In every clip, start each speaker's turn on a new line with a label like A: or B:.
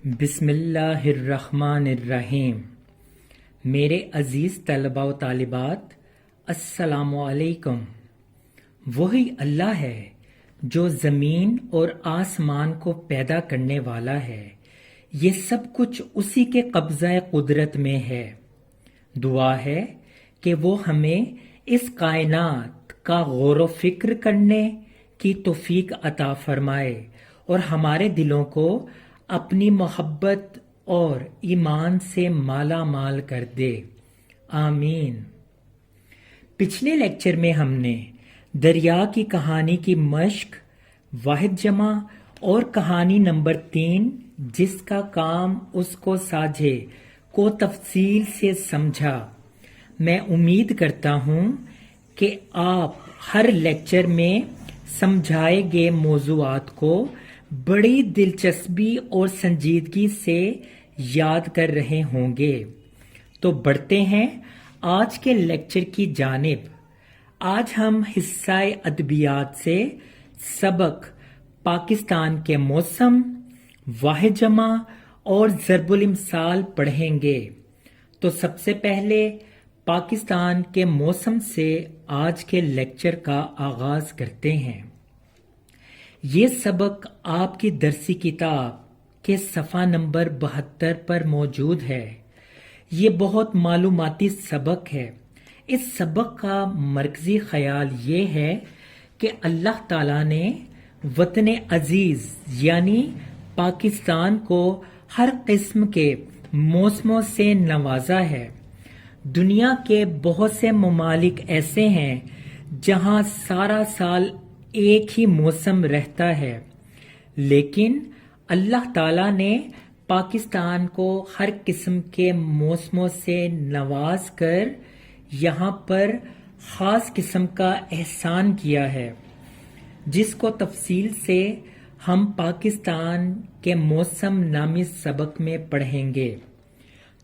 A: بسم اللہ الرحمن الرحیم۔ میرے عزیز طلباء و طالبات، السلام علیکم۔ وہی اللہ ہے جو زمین اور آسمان کو پیدا کرنے والا ہے۔ یہ سب کچھ اسی کے قبضہ قدرت میں ہے۔ دعا ہے کہ وہ ہمیں اس کائنات کا غور و فکر کرنے کی توفیق عطا فرمائے اور ہمارے دلوں کو اپنی محبت اور ایمان سے مالا مال کر دے، آمین۔ پچھلے لیکچر میں ہم نے دریا کی کہانی کی مشق، واحد جمع اور کہانی نمبر 3 جس کا کام اس کو ساجھے کو تفصیل سے سمجھا۔ میں امید کرتا ہوں کہ آپ ہر لیکچر میں سمجھائے گئے موضوعات کو بڑی دلچسپی اور سنجیدگی سے یاد کر رہے ہوں گے۔ تو بڑھتے ہیں آج کے لیکچر کی جانب۔ آج ہم حصہ ادبیات سے سبق پاکستان کے موسم، واحد جمع اور ضرب الامثال پڑھیں گے۔ تو سب سے پہلے پاکستان کے موسم سے آج کے لیکچر کا آغاز کرتے ہیں۔ یہ سبق آپ کی درسی کتاب کے صفحہ نمبر 72 پر موجود ہے۔ یہ بہت معلوماتی سبق ہے۔ اس سبق کا مرکزی خیال یہ ہے کہ اللہ تعالیٰ نے وطن عزیز یعنی پاکستان کو ہر قسم کے موسموں سے نوازا ہے۔ دنیا کے بہت سے ممالک ایسے ہیں جہاں سارا سال ایک ہی موسم رہتا ہے، لیکن اللہ تعالیٰ نے پاکستان کو ہر قسم کے موسموں سے نواز کر یہاں پر خاص قسم کا احسان کیا ہے، جس کو تفصیل سے ہم پاکستان کے موسم نامی سبق میں پڑھیں گے۔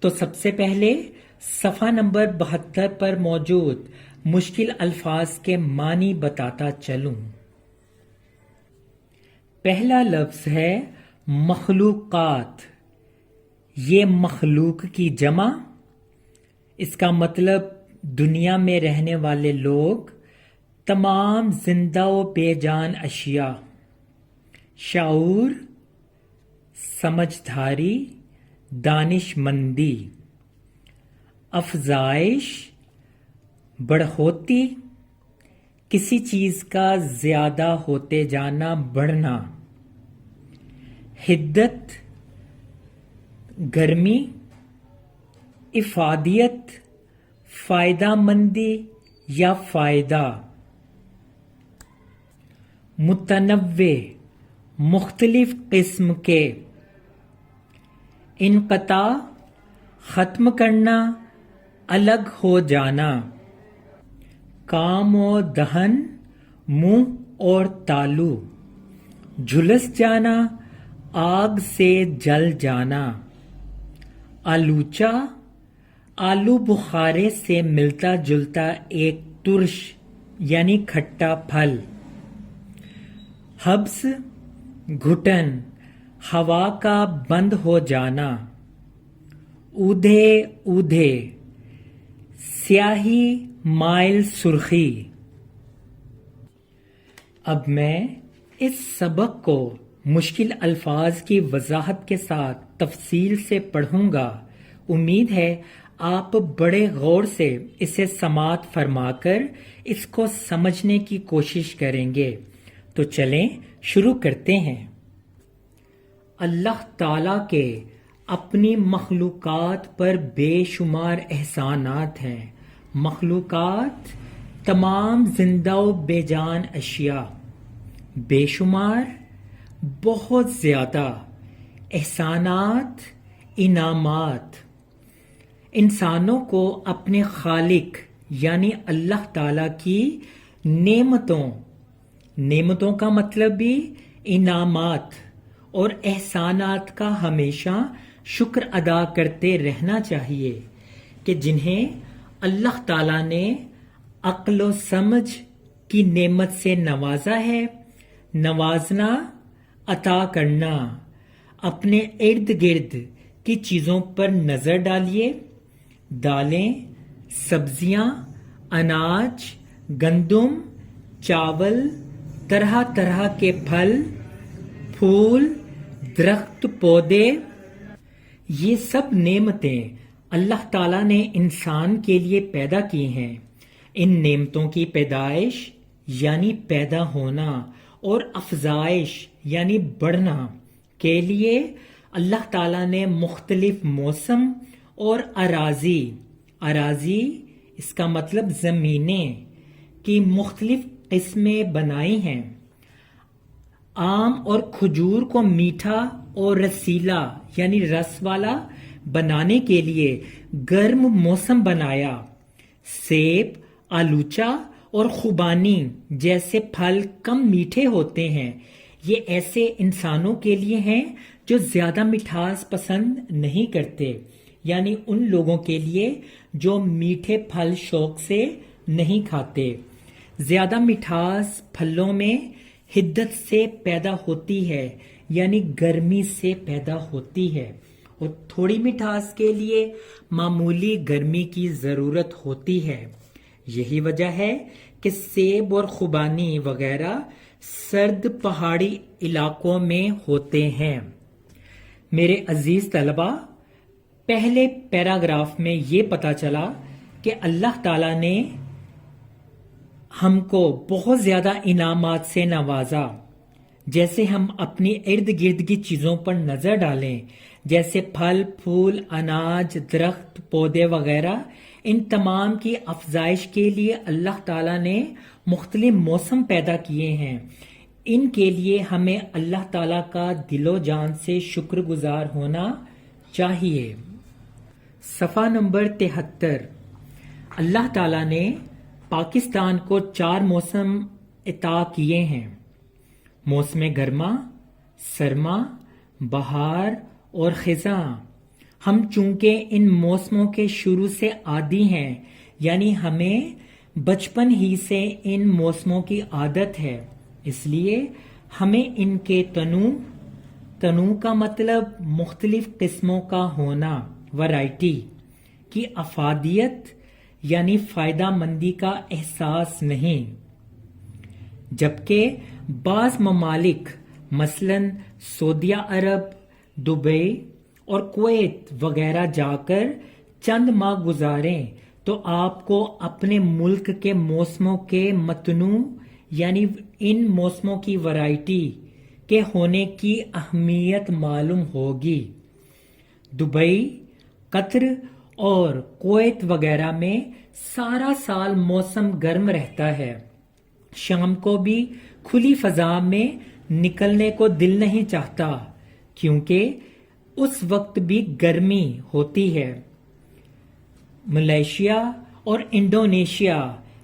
A: تو سب سے پہلے صفحہ نمبر 72 پر موجود مشکل الفاظ کے معنی بتاتا چلوں۔ پہلا لفظ ہے مخلوقات۔ یہ مخلوق کی جمع، اس کا مطلب دنیا میں رہنے والے لوگ، تمام زندہ و بے جان اشیاء۔ شعور، سمجھداری، دانش مندی۔ افزائش، بڑھوتی، کسی چیز کا زیادہ ہوتے جانا، بڑھنا۔ حدت، گرمی۔ افادیت، فائدہ مندی یا فائدہ۔ متنوع، مختلف قسم کے۔ انقطاع، ختم کرنا، الگ ہو جانا۔ کام و دہن، منہ اور تالو۔ جھلس جانا، آگ سے جل جانا۔ آلوچہ، آلو بخارے سے ملتا جلتا ایک ترش یعنی کھٹا پھل۔ حبس، گھٹن، ہوا کا بند ہو جانا۔ اودھے اودھے، سیاہی مائل سرخی۔ اب میں اس سبق کو مشکل الفاظ کی وضاحت کے ساتھ تفصیل سے پڑھوں گا۔ امید ہے آپ بڑے غور سے اسے سماعت فرما کر اس کو سمجھنے کی کوشش کریں گے۔ تو چلیں شروع کرتے ہیں۔ اللہ تعالیٰ کے اپنی مخلوقات پر بے شمار احسانات ہیں۔ مخلوقات تمام زندہ و بے جان اشیاء، بے شمار، بہت زیادہ احسانات، انعامات۔ انسانوں کو اپنے خالق یعنی اللہ تعالیٰ کی نعمتوں کا مطلب بھی انعامات اور احسانات کا ہمیشہ شکر ادا کرتے رہنا چاہیے کہ جنہیں اللہ تعالیٰ نے عقل و سمجھ کی نعمت سے نوازا ہے۔ نوازنا، عطا کرنا، اپنے ارد گرد کی چیزوں پر نظر ڈالیے. دالیں، سبزیاں، اناج، گندم، چاول، طرح طرح کے پھل، پھول، درخت، پودے، یہ سب نعمتیں اللہ تعالیٰ نے انسان کے لیے پیدا کی ہیں. ان نعمتوں کی پیدائش یعنی پیدا ہونا اور افزائش یعنی بڑھنا کے لیے اللہ تعالیٰ نے مختلف موسم اور اراضی اس کا مطلب زمینیں کی مختلف قسمیں بنائی ہیں. آم اور کھجور کو میٹھا اور رسیلا یعنی رس والا بنانے کے لیے گرم موسم بنایا. سیب، آلوچا اور خوبانی جیسے پھل کم میٹھے ہوتے ہیں. یہ ایسے انسانوں کے لیے ہیں جو زیادہ مٹھاس پسند نہیں کرتے، یعنی ان لوگوں کے لیے جو میٹھے پھل شوق سے نہیں کھاتے. زیادہ مٹھاس پھلوں میں حدت سے پیدا ہوتی ہے، یعنی گرمی سے پیدا ہوتی ہے، اور تھوڑی مٹھاس کے لیے معمولی گرمی کی ضرورت ہوتی ہے. یہی وجہ ہے کہ سیب اور خوبانی وغیرہ سرد پہاڑی علاقوں میں ہوتے ہیں. میرے عزیز طلبہ، پہلے پیراگراف میں یہ پتا چلا کہ اللہ تعالیٰ نے ہم کو بہت زیادہ انعامات سے نوازا. جیسے ہم اپنی ارد گرد کی چیزوں پر نظر ڈالیں، جیسے پھل، پھول، اناج، درخت، پودے وغیرہ، ان تمام کی افزائش کے لیے اللہ تعالیٰ نے مختلف موسم پیدا کیے ہیں. ان کے لیے ہمیں اللہ تعالیٰ کا دل و جان سے شکر گزار ہونا چاہیے. صفحہ نمبر 73. اللہ تعالیٰ نے پاکستان کو 4 موسم عطا کیے ہیں: موسم گرما، سرما، بہار اور خزاں. ہم چونکہ ان موسموں کے شروع سے عادی ہیں، یعنی ہمیں بچپن ہی سے ان موسموں کی عادت ہے، اس لیے ہمیں ان کے تنوع کا مطلب مختلف قسموں کا ہونا، ورائٹی کی افادیت یعنی فائدہ مندی کا احساس نہیں. جبکہ بعض ممالک مثلاً سعودیہ عرب، دبئی اور کویت وغیرہ جا کر چند ماہ گزاریں تو آپ کو اپنے ملک کے موسموں کے متنوع یعنی ان موسموں کی ورائٹی کے ہونے کی اہمیت معلوم ہوگی. دبئی، قطر اور کویت وغیرہ میں سارا سال موسم گرم رہتا ہے. شام کو بھی کھلی فضا میں نکلنے کو دل نہیں چاہتا کیونکہ اس وقت بھی گرمی ہوتی ہے. ملائیشیا اور انڈونیشیا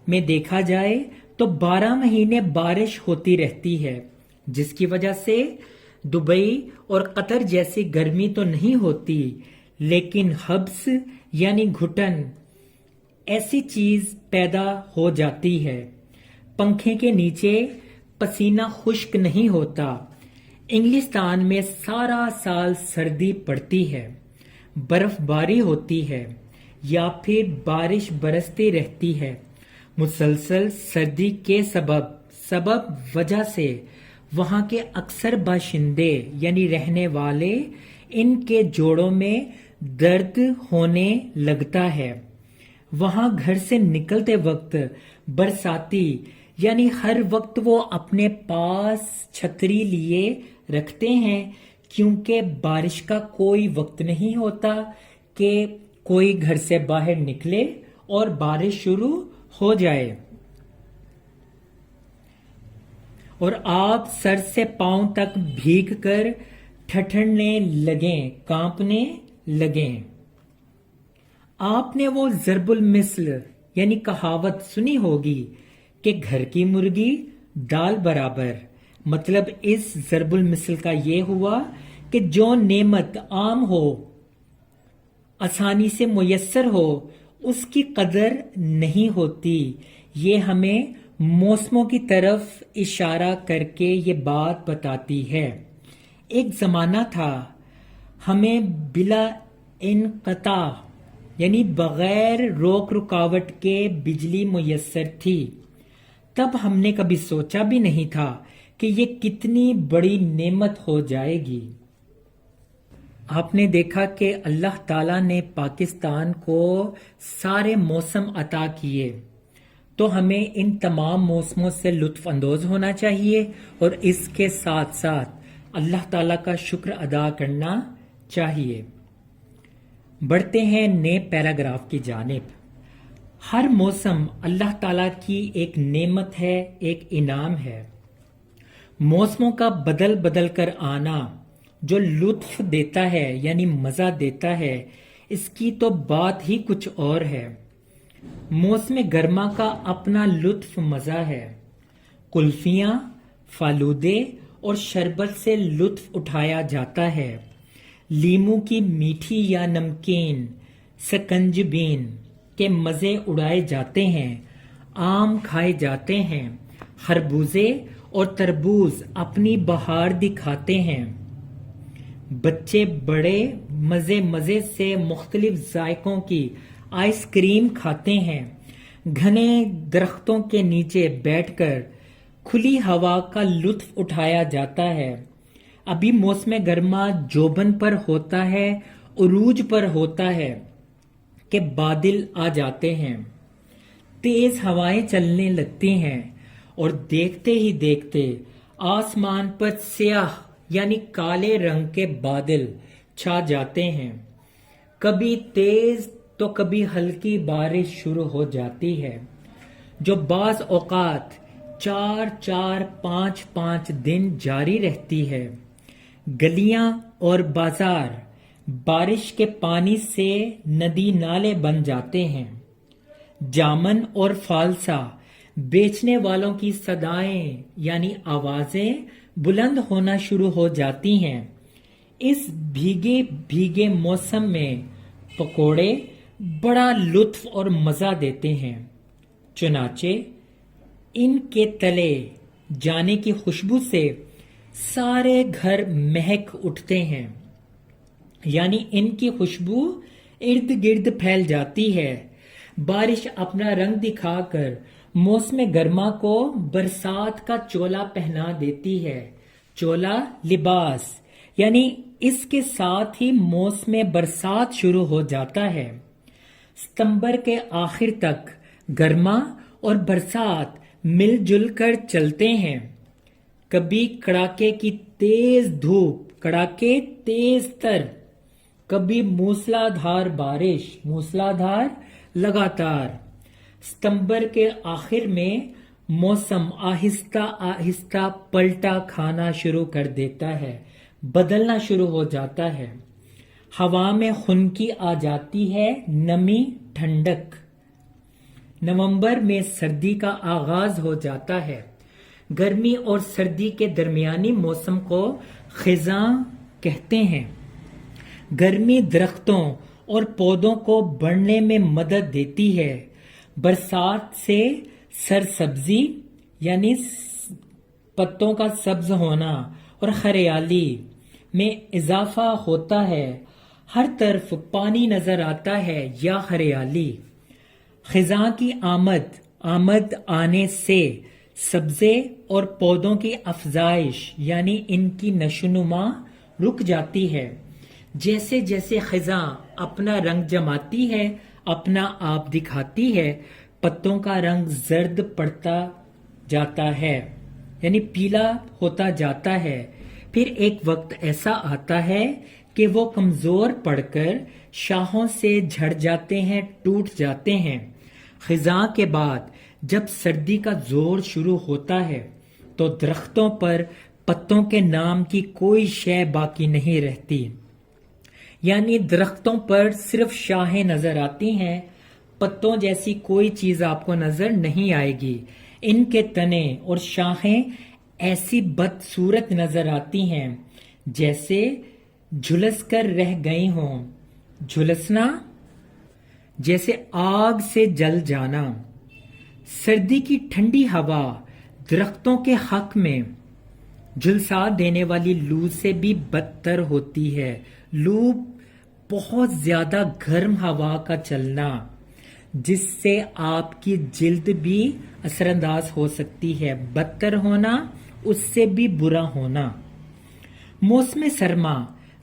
A: میں دیکھا جائے تو 12 مہینے بارش ہوتی رہتی ہے، جس کی وجہ سے دبئی اور قطر جیسی گرمی تو نہیں ہوتی، لیکن حبس یعنی گھٹن ایسی چیز پیدا ہو جاتی ہے. پنکھے کے نیچے پسینہ خشک نہیں ہوتا. انگلستان میں سارا سال سردی پڑتی ہے، برف باری ہوتی ہے یا پھر بارش برستی رہتی ہے. مسلسل سردی کے سبب وجہ سے وہاں کے اکثر باشندے یعنی رہنے والے ان کے جوڑوں میں درد ہونے لگتا ہے. وہاں گھر سے نکلتے وقت برساتی یعنی ہر وقت وہ اپنے پاس چھتری لیے رکھتے ہیں کیونکہ بارش کا کوئی وقت نہیں ہوتا کہ کوئی گھر سے باہر نکلے اور بارش شروع ہو جائے اور آپ سر سے پاؤں تک بھیگ کر ٹھٹھرنے لگیں، کانپنے لگیں. آپ نے وہ ضرب المثل یعنی کہاوت سنی ہوگی کہ گھر کی مرغی دال برابر. مطلب اس ضرب المثل کا یہ ہوا کہ جو نعمت عام ہو، آسانی سے میسر ہو، اس کی قدر نہیں ہوتی. یہ ہمیں موسموں کی طرف اشارہ کر کے یہ بات بتاتی ہے. ایک زمانہ تھا ہمیں بلا انقطاع یعنی بغیر روک رکاوٹ کے بجلی میسر تھی. تب ہم نے کبھی سوچا بھی نہیں تھا کہ یہ کتنی بڑی نعمت ہو جائے گی. آپ نے دیکھا کہ اللہ تعالیٰ نے پاکستان کو سارے موسم عطا کیے، تو ہمیں ان تمام موسموں سے لطف اندوز ہونا چاہیے اور اس کے ساتھ ساتھ اللہ تعالیٰ کا شکر ادا کرنا چاہیے. بڑھتے ہیں نئے پیراگراف کی جانب. ہر موسم اللہ تعالیٰ کی ایک نعمت ہے، ایک انعام ہے. موسموں کا بدل بدل کر آنا جو لطف دیتا ہے یعنی مزہ دیتا ہے، اس کی تو بات ہی کچھ اور ہے. موسم گرما کا اپنا لطف مزہ ہے. کلفیاں، فالودے اور شربت سے لطف اٹھایا جاتا ہے. لیموں کی میٹھی یا نمکین سکنجبین کے مزے اڑائے جاتے ہیں. آم کھائے جاتے ہیں. خربوزے اور تربوز اپنی بہار دکھاتے ہیں. بچے بڑے مزے مزے سے مختلف ذائقوں کی آئس کریم کھاتے ہیں. گھنے درختوں کے نیچے بیٹھ کر کھلی ہوا کا لطف اٹھایا جاتا ہے. ابھی موسم گرما جوبن پر ہوتا ہے، عروج پر ہوتا ہے کہ بادل آ جاتے ہیں، تیز ہوائیں چلنے لگتی ہیں اور دیکھتے ہی دیکھتے آسمان پر سیاہ یعنی کالے رنگ کے بادل چھا جاتے ہیں. کبھی تیز تو کبھی ہلکی بارش شروع ہو جاتی ہے جو بعض اوقات 4-4 5 دن جاری رہتی ہے. گلیاں اور بازار بارش کے پانی سے ندی نالے بن جاتے ہیں. جامن اور فالسا بیچنے والوں کی صدائیں یعنی آوازیں بلند ہونا شروع ہو جاتی ہیں. اس بھیگے بھیگے موسم میں پکوڑے بڑا لطف اور مزہ دیتے ہیں. چنانچہ ان کے تلے جانے کی خوشبو سے سارے گھر مہک اٹھتے ہیں، یعنی ان کی خوشبو ارد گرد پھیل جاتی ہے. بارش اپنا رنگ دکھا کر موسم گرما کو برسات کا چولا پہنا دیتی ہے. چولا لباس یعنی اس کے ساتھ ہی موسم برسات شروع ہو جاتا ہے. ستمبر کے آخر تک گرما اور برسات مل جل کر چلتے ہیں. کبھی کڑاکے کی تیز دھوپ، کڑاکے تیز تر، کبھی موسلا دھار بارش، موسلا دھار لگاتار. ستمبر کے آخر میں موسم آہستہ آہستہ پلٹا کھانا شروع کر دیتا ہے، بدلنا شروع ہو جاتا ہے. ہوا میں خنکی آ جاتی ہے، نمی، ٹھنڈک. نومبر میں سردی کا آغاز ہو جاتا ہے. گرمی اور سردی کے درمیانی موسم کو خزاں کہتے ہیں. گرمی درختوں اور پودوں کو بڑھنے میں مدد دیتی ہے. برسات سے سرسبزی یعنی پتوں کا سبز ہونا اور ہریالی میں اضافہ ہوتا ہے. ہر طرف پانی نظر آتا ہے یا ہریالی. خزاں کی آمد آنے سے سبزے اور پودوں کی افزائش یعنی ان کی نشوونما رک جاتی ہے. جیسے جیسے خزاں اپنا رنگ جماتی ہے، اپنا آپ دکھاتی ہے، پتوں کا رنگ زرد پڑتا جاتا ہے یعنی پیلا ہوتا جاتا ہے. پھر ایک وقت ایسا آتا ہے کہ وہ کمزور پڑ کر شاخوں سے جھڑ جاتے ہیں، ٹوٹ جاتے ہیں. خزاں کے بعد جب سردی کا زور شروع ہوتا ہے تو درختوں پر پتوں کے نام کی کوئی شے باقی نہیں رہتی، یعنی درختوں پر صرف شاخیں نظر آتی ہیں، پتوں جیسی کوئی چیز آپ کو نظر نہیں آئے گی. ان کے تنے اور شاخیں ایسی بدصورت نظر آتی ہیں جیسے جھلس کر رہ گئی ہوں. جھلسنا جیسے آگ سے جل جانا. سردی کی ٹھنڈی ہوا درختوں کے حق میں جھلسا دینے والی لو سے بھی بدتر ہوتی ہے۔ لو بہت زیادہ گرم ہوا کا چلنا جس سے آپ کی جلد بھی اثر انداز ہو سکتی ہے، بدتر ہونا اس سے بھی برا ہونا۔ موسم سرما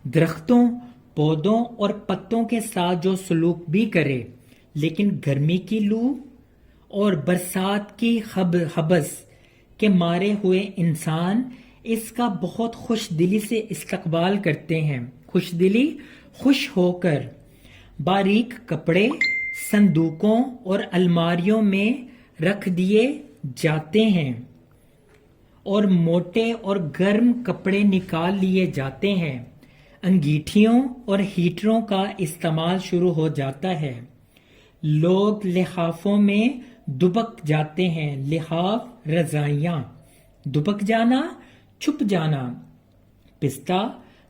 A: درختوں، پودوں اور پتوں کے ساتھ جو سلوک بھی کرے، لیکن گرمی کی لو اور برسات کی حبس کے مارے ہوئے انسان اس کا بہت خوش دلی سے استقبال کرتے ہیں۔ خوش ہو کر باریک کپڑے صندوقوں اور الماریوں میں رکھ دیے جاتے ہیں اور موٹے اور گرم کپڑے نکال لیے جاتے ہیں۔ انگیٹھیوں اور ہیٹروں کا استعمال شروع ہو جاتا ہے۔ لوگ لحافوں میں دبک جاتے ہیں۔ لحاف رضائیاں، دبک جانا، چھپ جانا۔ پستہ،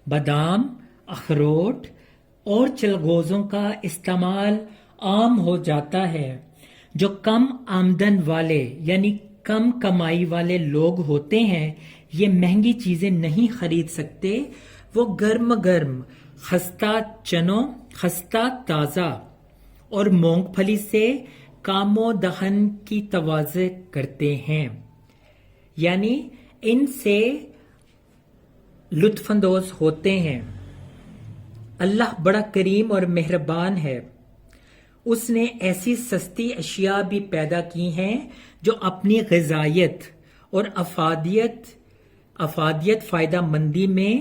A: بادام، اخروٹ اور چلغوزوں کا استعمال عام ہو جاتا ہے۔ جو کم آمدن والے یعنی کم کمائی والے لوگ ہوتے ہیں یہ مہنگی چیزیں نہیں خرید سکتے، وہ گرم خستہ چنوں، خستہ تازہ اور مونگ پھلی سے کام و دہن کی توازن کرتے ہیں، یعنی ان سے لطف اندوز ہوتے ہیں۔ اللہ بڑا کریم اور مہربان ہے، اس نے ایسی سستی اشیاء بھی پیدا کی ہیں جو اپنی غذائیت اور افادیت فائدہ مندی میں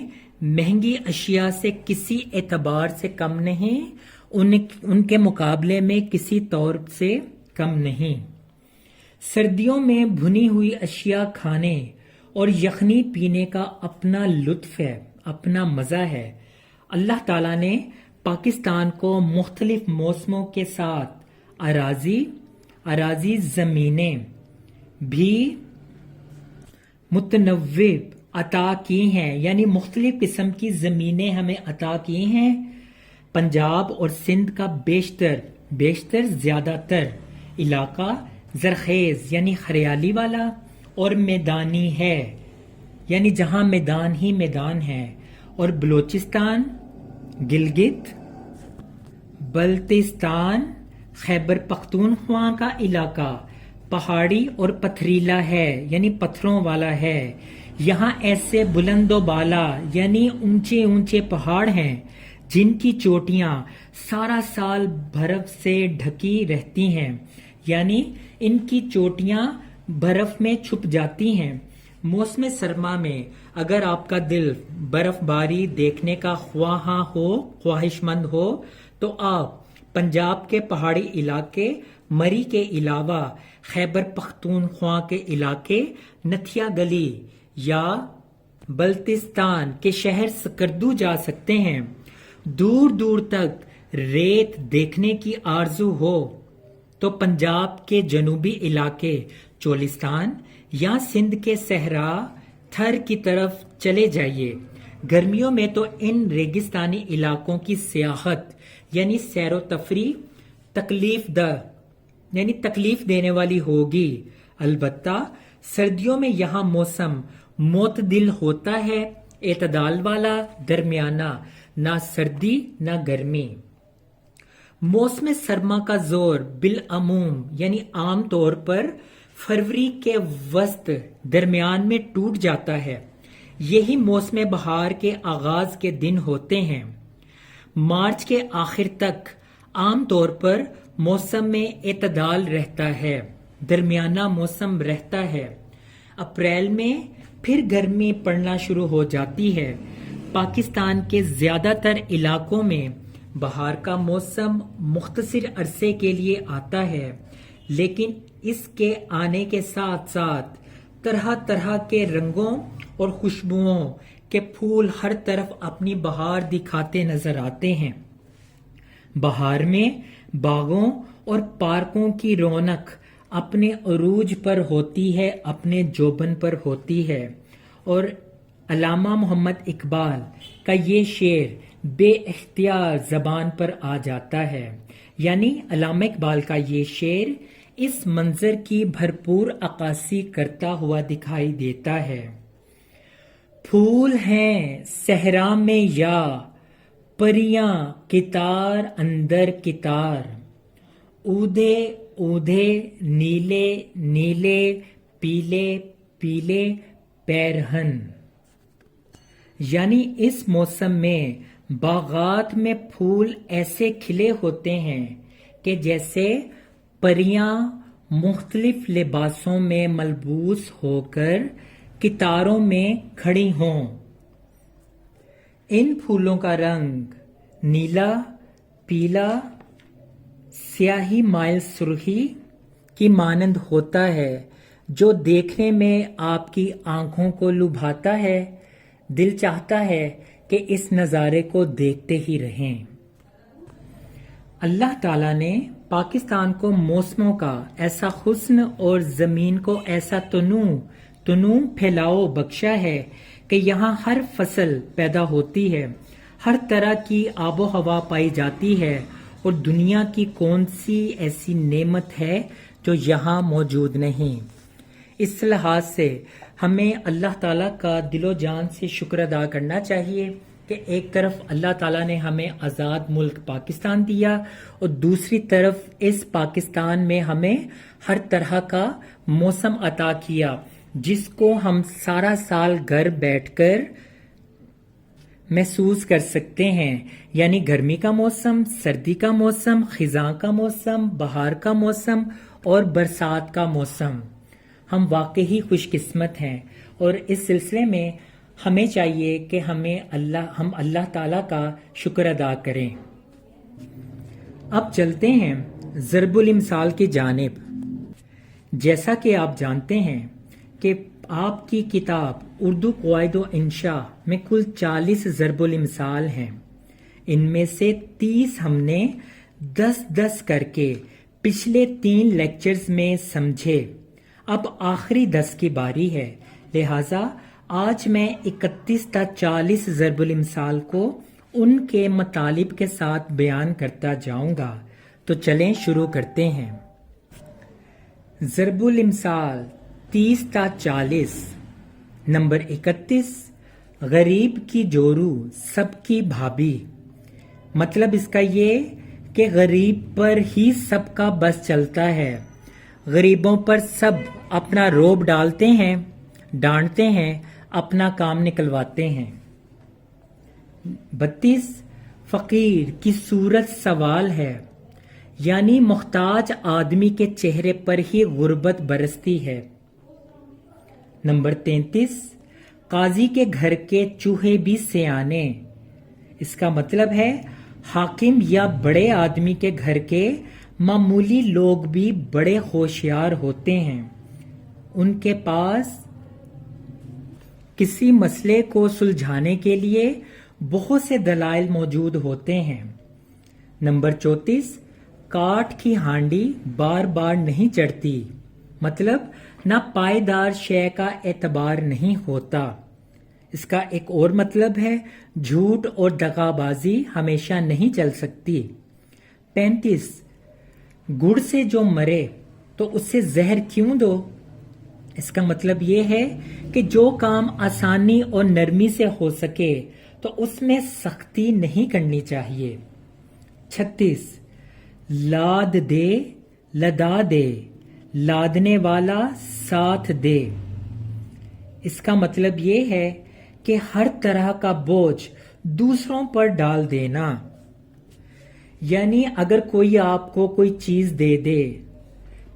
A: مہنگی اشیاء سے کسی اعتبار سے کم نہیں، ان کے مقابلے میں کسی طور سے کم نہیں۔ سردیوں میں بھنی ہوئی اشیاء کھانے اور یخنی پینے کا اپنا لطف ہے، اپنا مزہ ہے۔ اللہ تعالیٰ نے پاکستان کو مختلف موسموں کے ساتھ اراضی زمینیں بھی متنوع عطا کی ہیں، یعنی مختلف قسم کی زمینیں ہمیں عطا کی ہیں۔ پنجاب اور سندھ کا بیشتر زیادہ تر علاقہ زرخیز یعنی ہریالی والا اور میدانی ہے، یعنی جہاں میدان ہی میدان ہے، اور بلوچستان، گلگت، بلتستان، خیبر پختونخوا کا علاقہ پہاڑی اور پتھریلا ہے، یعنی پتھروں والا ہے۔ یہاں ایسے بلند و بالا یعنی اونچے پہاڑ ہیں جن کی چوٹیاں سارا سال برف سے ڈھکی رہتی ہیں، یعنی ان کی چوٹیاں برف میں چھپ جاتی ہیں۔ موسم سرما میں اگر آپ کا دل برف باری دیکھنے کا خواہش مند ہو تو آپ پنجاب کے پہاڑی علاقے مری کے علاوہ خیبر پختونخوا کے علاقے نتھیا گلی یا بلتستان کے شہر سکردو جا سکتے ہیں۔ دور دور تک ریت دیکھنے کی آرزو ہو تو پنجاب کے جنوبی علاقے چولستان یا سندھ کے صحرا تھر کی طرف چلے جائیے۔ گرمیوں میں تو ان ریگستانی علاقوں کی سیاحت یعنی سیر و تفریح تکلیف دینے والی ہوگی، البتہ سردیوں میں یہاں موسم معتدل ہوتا ہے، اعتدال والا، درمیانہ، نہ سردی نہ گرمی۔ موسم سرما کا زور بالعموم یعنی عام طور پر فروری کے وسط درمیان میں ٹوٹ جاتا ہے۔ یہی موسم بہار کے آغاز کے دن ہوتے ہیں۔ مارچ کے آخر تک عام طور پر موسم میں اعتدال رہتا ہے، درمیانہ موسم رہتا ہے۔ اپریل میں پھر گرمی پڑنا شروع ہو جاتی ہے۔ پاکستان کے زیادہ تر علاقوں میں بہار کا موسم مختصر عرصے کے لیے آتا ہے، لیکن اس کے آنے کے ساتھ ساتھ طرح طرح کے رنگوں اور خوشبوؤں کے پھول ہر طرف اپنی بہار دکھاتے نظر آتے ہیں۔ بہار میں باغوں اور پارکوں کی رونق اپنے عروج پر ہوتی ہے، اپنے جوبن پر ہوتی ہے، اور علامہ محمد اقبال کا یہ شعر بے اختیار زبان پر آ جاتا ہے، یعنی علامہ اقبال کا یہ شعر اس منظر کی بھرپور عکاسی کرتا ہوا دکھائی دیتا ہے۔ پھول ہیں صحرا میں یا پریاں کتار اندر کتار، اودے اودے نیلے نیلے پیلے پیلے پیرہن۔ یعنی اس موسم میں باغات میں پھول ایسے کھلے ہوتے ہیں کہ جیسے پریاں مختلف لباسوں میں ملبوس ہو کر کتاروں میں کھڑی ہوں۔ ان پھولوں کا رنگ نیلا، پیلا، سیاہی مائل سرخی کی مانند ہوتا ہے، جو دیکھنے میں آپ کی آنکھوں کو لبھاتا ہے۔ دل چاہتا ہے کہ اس نظارے کو دیکھتے ہی رہیں۔ اللہ تعالیٰ نے پاکستان کو موسموں کا ایسا حسن اور زمین کو ایسا تنوع پھیلاؤ بخشا ہے کہ یہاں ہر فصل پیدا ہوتی ہے، ہر طرح کی آب و ہوا پائی جاتی ہے، اور دنیا کی کون سی ایسی نعمت ہے جو یہاں موجود نہیں۔ اس لحاظ سے ہمیں اللہ تعالیٰ کا دل و جان سے شکر ادا کرنا چاہیے کہ ایک طرف اللہ تعالیٰ نے ہمیں آزاد ملک پاکستان دیا، اور دوسری طرف اس پاکستان میں ہمیں ہر طرح کا موسم عطا کیا، جس کو ہم سارا سال گھر بیٹھ کر محسوس کر سکتے ہیں۔ یعنی گرمی کا موسم، سردی کا موسم، خزاں کا موسم، بہار کا موسم اور برسات کا موسم۔ ہم واقعی خوش قسمت ہیں، اور اس سلسلے میں ہمیں چاہیے کہ ہم اللہ تعالیٰ کا شکر ادا کریں۔ اب چلتے ہیں ضرب المثال کی جانب۔ جیسا کہ آپ جانتے ہیں کہ آپ کی کتاب اردو قواعد و انشاء میں کل 40 ضرب المثال ہیں۔ ان میں سے 30 ہم نے 10 کر کے پچھلے 3 لیکچرز میں سمجھے۔ اب آخری 10 کی باری ہے، لہٰذا آج میں 31 تا 40 ضرب المثال کو ان کے مطالب کے ساتھ بیان کرتا جاؤں گا۔ تو چلیں شروع کرتے ہیں۔ ضرب المثال 30 تا 40۔ نمبر 31، غریب کی جورو سب کی بھابھی۔ مطلب اس کا یہ کہ غریب پر ہی سب کا بس چلتا ہے، غریبوں پر سب اپنا روب ڈالتے ہیں، ڈانٹتے ہیں، اپنا کام نکلواتے ہیں۔ 32، فقیر کی صورت سوال ہے، یعنی محتاج آدمی کے چہرے پر ہی غربت برستی ہے۔ نمبر 33، قاضی کے گھر کے چوہے بھی سیانے۔ اس کا مطلب ہے حاکم یا بڑے آدمی کے گھر کے معمولی لوگ بھی بڑے ہوشیار ہوتے ہیں، ان کے پاس کسی مسئلے کو سلجھانے کے لیے بہت سے دلائل موجود ہوتے ہیں۔ نمبر 34، کاٹ کی ہانڈی بار بار نہیں چڑھتی، مطلب نہ پائیدار شے کا اعتبار نہیں ہوتا۔ اس کا ایک اور مطلب ہے جھوٹ اور دغا بازی ہمیشہ نہیں چل سکتی۔ 35، گڑ سے جو مرے تو اسے زہر کیوں دو؟ اس کا مطلب یہ ہے کہ جو کام آسانی اور نرمی سے ہو سکے تو اس میں سختی نہیں کرنی چاہیے۔ 36، لاد دے لدا دے، لادنے والا ساتھ دے۔ اس کا مطلب یہ ہے کہ ہر طرح کا بوجھ دوسروں پر ڈال دینا، یعنی اگر کوئی آپ کو کوئی چیز دے دے،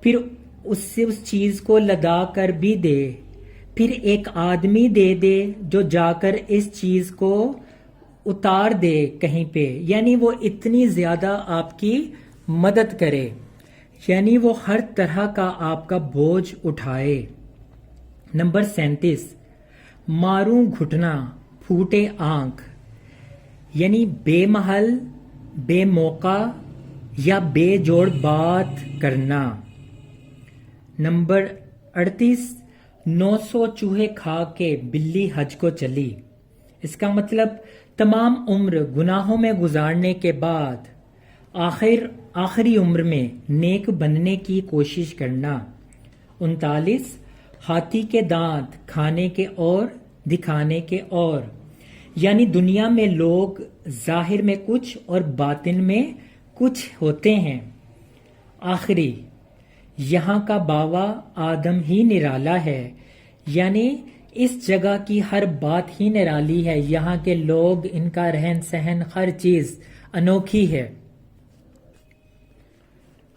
A: پھر اس سے اس چیز کو لدا کر بھی دے، پھر ایک آدمی دے دے جو جا کر اس چیز کو اتار دے کہیں پہ، یعنی وہ اتنی زیادہ آپ کی مدد کرے، یعنی وہ ہر طرح کا آپ کا بوجھ اٹھائے۔ نمبر 37، ماروں گھٹنا پھوٹے آنکھ، یعنی بے محل، بے موقع یا بے جوڑ بات کرنا۔ نمبر 38، 900 چوہے کھا کے بلی حج کو چلی۔ اس کا مطلب تمام عمر گناہوں میں گزارنے کے بعد آخری عمر میں نیک بننے کی کوشش کرنا۔ 39، ہاتھی کے دانت کھانے کے اور دکھانے کے اور، یعنی دنیا میں لوگ ظاہر میں کچھ اور باطن میں کچھ ہوتے ہیں۔ آخری، یہاں کا باوا آدم ہی نرالا ہے، یعنی اس جگہ کی ہر بات ہی نرالی ہے، یہاں کے لوگ، ان کا رہن سہن، ہر چیز انوکھی ہے۔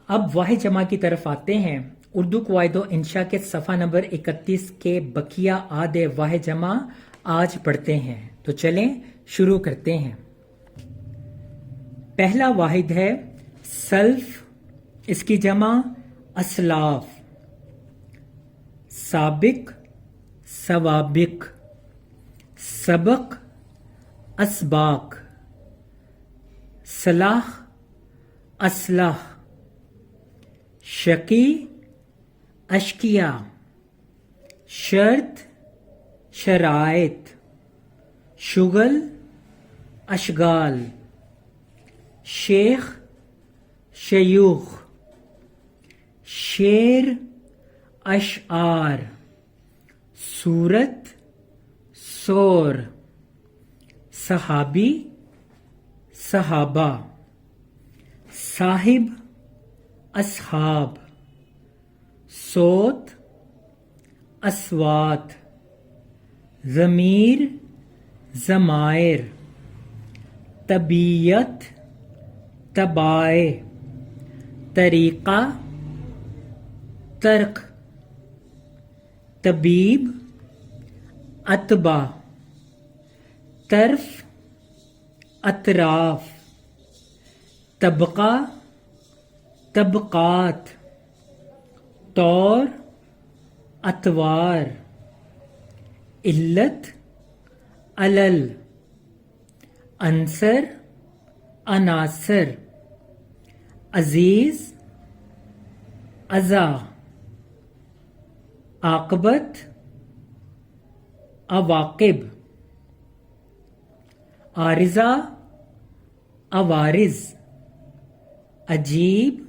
A: اب واحد جمع کی طرف آتے ہیں۔ اردو قواعد و انشاء کے صفحہ نمبر 31 کے بقیہ آدھے واحد جمع آج پڑھتے ہیں، تو چلیں شروع کرتے ہیں۔ پہلا واحد ہے سلف، اس کی جمع اسلاف، سابق سوابق، سبق اسباق، صلاح اصلاح، شقی اشقیا، شرط شرائط، شغل اشغال، شیخ شیوخ، شعر اشعار، صورت سور، صحابی صحابہ، صاحب اصحاب، صوت اصوات، ضمیر ضمائر، طبیعت طبائع، طریقہ ترک، طبیب اتباع، طرف اطراف، طبقہ طبقات، طور اطوار، علت علل، عنصر عناصر، عزیز عزا، عاقبت عواقب، عارضہ عوارض، عجیب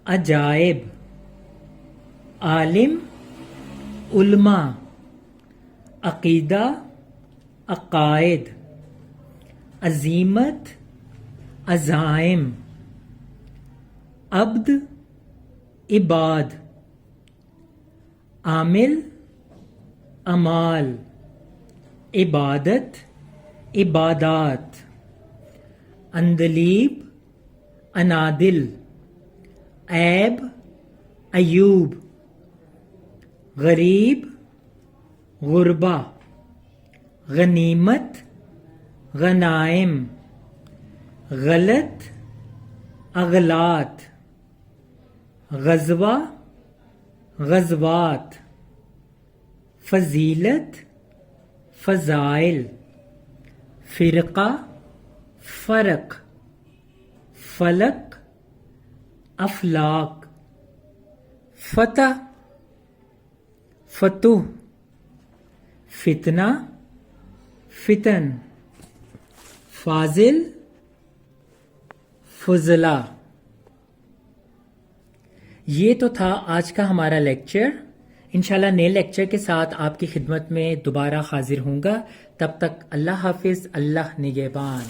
A: عجائب، عالم علماء، عقیدہ عقائد، عزیمت عزائم، عبد عباد، عامل اعمال، عبادت عبادات، عندلیب انادل، عیب ایوب، غریب غربا، غنیمت غنائم، غلط اغلاط، غزوہ غزوات، فضیلت فضائل، فرقہ فرق، فلک افلاک، فتح فتوح، فتنہ فتن، فاضل فضلہ۔ یہ تو تھا آج کا ہمارا لیکچر۔ انشاءاللہ نئے لیکچر کے ساتھ آپ کی خدمت میں دوبارہ حاضر ہوں گا۔ تب تک اللہ حافظ، اللہ نگہبان۔